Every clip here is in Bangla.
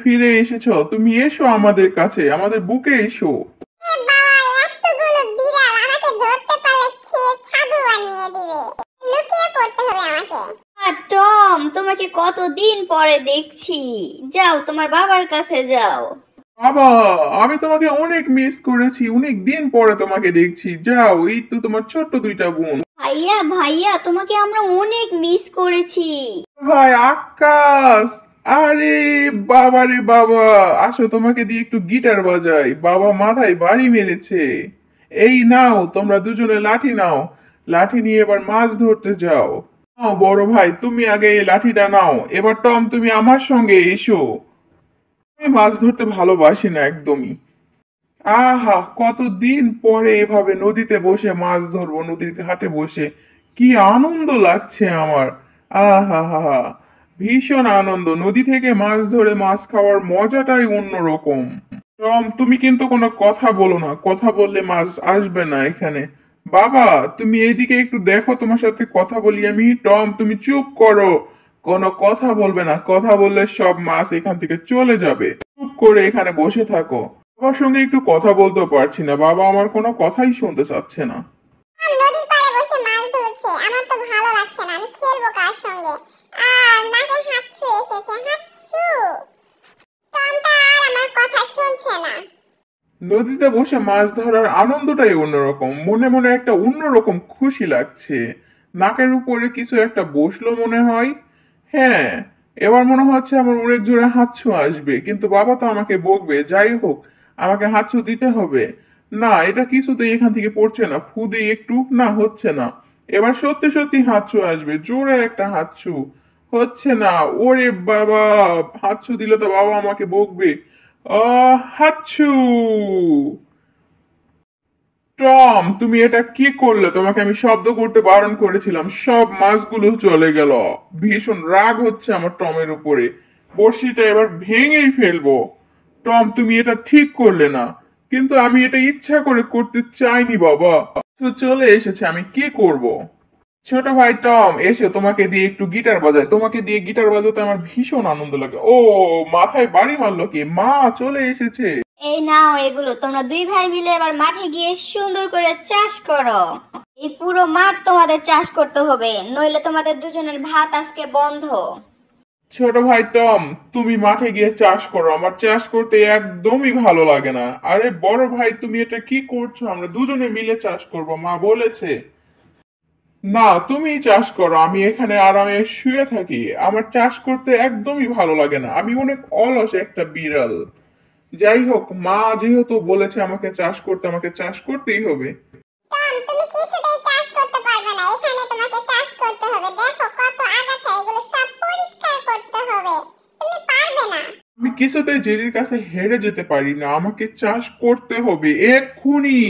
ফিরে এসেছো, তুমি এসো আমাদের কাছে, আমাদের বুকে এসো। এ বাবা, এতগুলো বিড়াল আমাকে ধরতে পারলে খেয়ে সাধু বানিয়ে দিবে। লুকিয়ে পড়তে হবে আমাকে। আর টম, তোমাকে কতদিন পরে দেখছি। যাও তোমার বাবার কাছে যাও। বাবা, আমি তোমাকে অনেক মিস করেছি, অনেক দিন পরে তোমাকে দেখছি। যাও, এই তো তোমার ছোট্ট দুইটা বোন। ভাইয়া ভাইয়া, তোমাকে আমরা অনেক মিস করেছি। ভাই আকাশ, আরে বাবা রে বাবা, আসো তোমাকে দিয়ে একটু গিটার বাজাই। বাবা মাথায় বাড়ি মেরেছে। এই নাও, তোমরা দুজনে লাঠি নাও। লাঠি নিয়ে এবার মাছ ধরতে যাও। নাও বড় ভাই, তুমি আগে এই লাঠিটা নাও। এবার টম, তুমি আমার সঙ্গে এসো। আমি মাছ ধরতে ভালোবাসি না একদমই। আহা, কতদিন পরে এভাবে নদীতে বসে মাছ ধরবো, নদীর ঘাটে বসে কি আনন্দ লাগছে আমার। আহা হা হা, ভীষণ আনন্দ। নদী থেকে মাছ ধরে মাছ খাওয়ার মজাটাই অন্যরকম। টম, তুমি কিন্তু কোনো কথা বলো না, কথা বললে মাছ আসবে না এখানে। বাবা, তুমি এইদিকে একটু দেখো, তোমার সাথে কথা বলি আমি। টম, তুমি চুপ করো, কোনো কথা বলবে না। কথা বললে সব মাছ এখান থেকে চলে যাবে। চুপ করে এখানে বসে থাকো। বাবার সঙ্গে একটু কথা বলতেও পারছি না, বাবা আমার কোনো কথাই শুনতে চাচ্ছে না। নদীর পাড়ে বসে মাছ ধরছে, আমার তো ভালো লাগছে না। আমি খেলবো কার সঙ্গে? আর নাকে হাঁচু এসেছে, হাঁচু। টমটা আর আমার কথা শুনছে না। নদীতে বসে মাছ ধরার আনন্দটাই অন্যরকম, মনে মনে একটা অন্যরকম খুশি লাগছে। নাকের উপরে কিছু একটা বসলো মনে হয়। হ্যাঁ, এবার মনে হচ্ছে আমার অনেক জোরে হাঁচু আসবে, কিন্তু বাবা তো আমাকে বকবে। যাই হোক, আমাকে হাঁচু দিতে হবে। না, এটা কিছুতেই এখান থেকে পড়ছে না। ফু দিই একটু, না হচ্ছে না। এবার সত্যি সত্যি হাঁচু আসবে, জোরে একটা হাঁচু। হচ্ছে না। ওরে বাবা, হাঁচু দিলে তো বাবা আমাকে বকবে। হাচ্ছু। টম, তুমি এটা কি করলে? তোমাকে আমি শব্দ করতে বারণ করেছিলাম, সব মাছগুলো চলে গেল। ভীষণ রাগ হচ্ছে আমার টমের উপরে। বড়শিটা এবার ভেঙেই ফেলবো। টম, তুমি এটা ঠিক করলে না। কিন্তু আমি এটা ইচ্ছা করে করতে চাইনি বাবা। তো চলে এসেছে, আমি কি করব? ছোট ভাই টম, এসো, তোমাকে দিয়ে একটু গিটার বাজাই। তোমাকে দিয়ে গিটার বাজাতে আমার ভীষণ আনন্দ লাগে। ও, মাথায় বাড়ি মারলো কি? মা চলে এসেছে। এই নাও এগুলো, তোমরা দুই ভাই মিলে এবার মাঠে গিয়ে সুন্দর করে চাষ করো। এই পুরো মাঠ তোমাদের চাষ করতে হবে, নইলে তোমাদের দুজনের ভাত আজকে বন্ধ। ছোট ভাই টম, তুমি মাঠে গিয়ে চাষ করো, আমার চাষ করতে একদমই ভালো লাগে না। আরে বড় ভাই, তুমি এটা কি করছো? আমরা দুজনে মিলে চাষ করব, মা বলেছে। না, তুমিই চাষ করো, আমি এখানে আরামে শুয়ে থাকি। আমার চাষ করতে একদমই ভালো লাগে না, আমি অনেক অলস একটা বিড়াল। যাই হোক, মা যেহেতু বলেছে আমাকে চাষ করতে, আমাকে চাষ করতেই হবে। টম, তুমি কিছুতেই চাষ করতে পারবে না। এখানে তোমাকে চাষ করতে হবে। দেখো কত আগাছা, এগুলো সব পরিষ্কার করতে হবে। তুমি পারবে না। আমি কিছুতেই জেরির কাছে হেরে যেতে পারি না, আমাকে চাষ করতে হবে এক্ষুনি।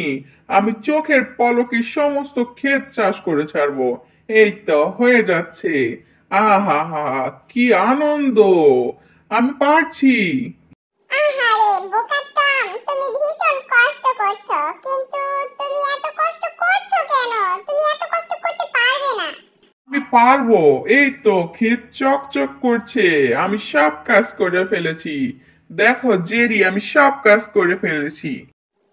আমি চোখের পলকে সমস্ত ক্ষেত চাষ করে ছাড়বো। এই তো হয়ে যাচ্ছে। আহা হা, কি আনন্দ! আমি পারছি। আহারে বোকা টম, তুমি ভীষণ কষ্ট করছো। কিন্তু তুমি এত কষ্ট করছো কেন? তুমি এত কষ্ট করতে পারবে না। আমি পারবো। এই তো ক্ষেত চকচক করছে, আমি সব কাজ করে ফেলেছি। দেখো জেরি, আমি সব কাজ করে ফেলেছি।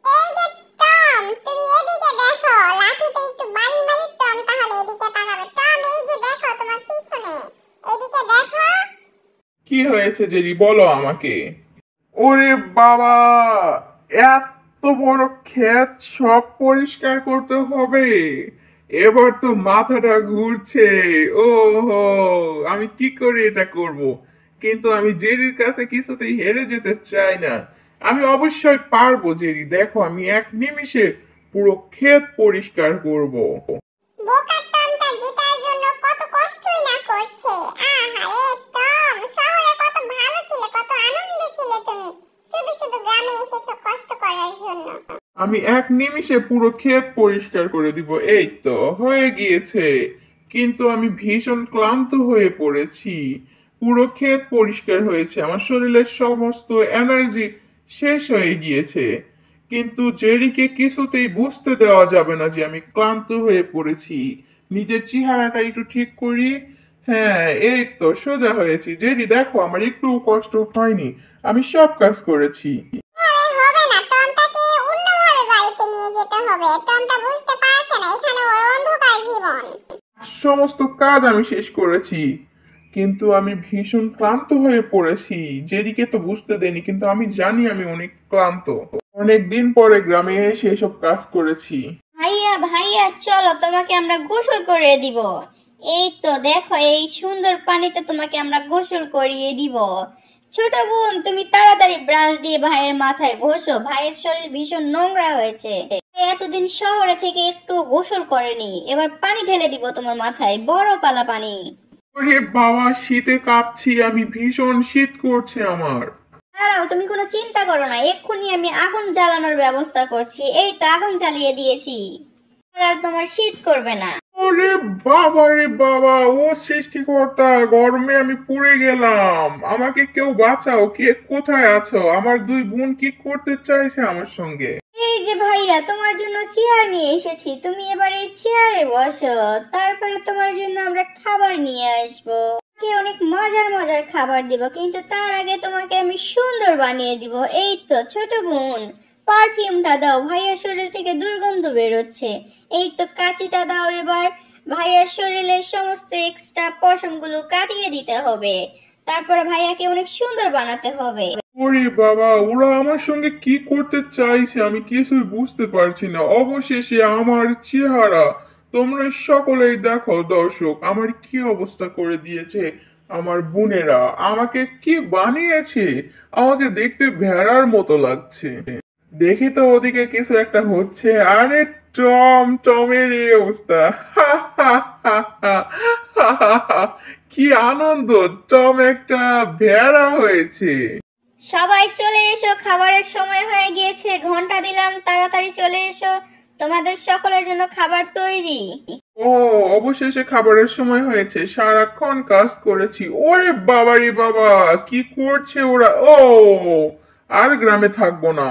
এই যে টম, তুমি এদিকে দেখো। লাঠিতে একটু বাড়ি মারি। টম তাহলে এদিকে তাকাবে। টম, এই যে দেখো তোমার পিছনে। এদিকে দেখো। কি হয়েছে জেরি, বলো আমাকে। ওরে বাবা, এত বড় ক্ষেত সব পরিষ্কার করতে হবে? এবার তো মাথাটা ঘুরছে। ও হো, আমি কি করে এটা করব? কিন্তু আমি জেরির কাছে কিছুতেই হেরে যেতে চাই না। আমি অবশ্যই পারবো জেরি, দেখো আমি এক নিমিষে পুরো ক্ষেত পরিষ্কার করব। বোকা টমটা জেতার জন্য কত কষ্টই না করছে। আহারে টম, শহরে কত ভালো ছিলে, কত আনন্দে ছিলে তুমি। শুধু শুধু গ্রামে এসেছো কষ্ট করার জন্য। আমি এক নিমিষে পুরো ক্ষেত পরিষ্কার করে দিব। এই তো হয়ে গিয়েছে। কিন্তু আমি ভীষণ ক্লান্ত হয়ে পড়েছি। পুরো ক্ষেত পরিষ্কার হয়েছে, আমার শরীরের সমস্ত এনার্জি শেষ হয়ে গিয়েছে। কিন্তু জেরিকে কিছুতেই বুঝতে দেওয়া যাবে না যে আমি ক্লান্ত হয়ে পড়েছি। নিজের চেহারাটা একটু ঠিক করি। হ্যাঁ, এই তো সোজা হয়েছি। জেরি দেখো, আমার একটু কষ্ট হয়নি, আমি সব কাজ করেছি। হবে না, টমটাকে অন্যভাবে বাড়িতে নিয়ে যেতে হবে। টমটা বুঝতে পারছে না এখানে ওর অন্ধকার জীবন। সমস্ত কাজ আমি শেষ করেছি, কিন্তু আমি ভীষণ ক্লান্ত হয়ে পড়েছি। জেরিকে তো বুঝতে দেনি, কিন্তু আমি জানি আমি অনেক ক্লান্ত। অনেক দিন পরে গ্রামে এসে এসব কাজ করেছি। ভাইয়া ভাইয়া চলো, তোমাকে আমরা গোসল করে দিব। এই তো দেখো, এই সুন্দর পানিতে তোমাকে আমরা গোসল করিয়ে দিব। ছোট বোন, তুমি তাড়াতাড়ি ব্রাশ দিয়ে ভাইয়ের মাথায় ঘষো, ভাইয়ের শরীর ভীষণ নোংরা হয়েছে। এতদিন শহরে থেকে একটু গোসল করেনি, এবার পানি ঢেলে দিব তোমার মাথায়, বড় পালা পানি। ওরে বাবা, শীতে কাঁপছি আমি, ভীষণ শীত করছে আমার। দাঁড়াও, তুমি কোনো চিন্তা করো না, এক্ষুনি আমি আগুন জ্বালানোর ব্যবস্থা করছি। এই তো আগুন জ্বালিয়ে দিয়েছি, আর তোমার শীত করবে না। ওরে বাবা রে বাবা, ও সৃষ্টিকর্তা, গরমে আমি পুড়ে গেলাম। আমাকে কেউ বাঁচাও, কে কোথায় আছো? আমার দুই বোন কি করতে চাইছে আমার সঙ্গে? এই যে ভাইয়া, তোমার জন্য চেয়ার নিয়ে এসেছি, তুমি এবার এই চেয়ারে বসো। তারপরে তোমার জন্য আমরা খাবার নিয়ে আসবো, তোমাকে অনেক মজার মজার খাবার দিব, কিন্তু তার আগে তোমাকে আমি সুন্দর বানিয়ে দিব। এই তো ছোট বোন, পারফিউমটা দাও, ভাইয়ার শরীর থেকে দুর্গন্ধ বেরোচ্ছে। এই তো কাঁচিটা দাও এবার, ভাইয়ার শরীরের সমস্ত এক্সট্রা পশমগুলো কাটিয়ে দিতে হবে। তারপরে ভাইয়াকে অনেক সুন্দর বানাতে হবে। ওরে বাবা, ওরা আমার সঙ্গে কি করতে চাইছে আমি কিছুই বুঝতে পারছি না। অবশেষে আমার চেহারা তোমরা সকলেই দেখো দর্শক, আমার কি অবস্থা করে দিয়েছে আমার বোনেরা। আমাকে কি বানিয়েছে, আমাকে দেখতে ভেড়ার মতো লাগছে। দেখি তো ওদিকে কিছু একটা হচ্ছে। আরে টমের এই অবস্থা! হা হা হা হা হা হা হা। কি আনন্দ, টম একটা ভেড়া হয়েছে। সবাই চলে এসো, খাবারের সময় হয়ে গিয়েছে, ঘন্টা দিলাম, তাড়াতাড়ি চলে এসো, তোমাদের সকলের জন্য খাবার তৈরি। ও, অবশেষে খাবারের সময় হয়েছে। সারাক্ষণ কাজ করেছি। ওরে বাবা রে বাবা, কি করছে ওরা! ও, আর গ্রামে থাকবো না।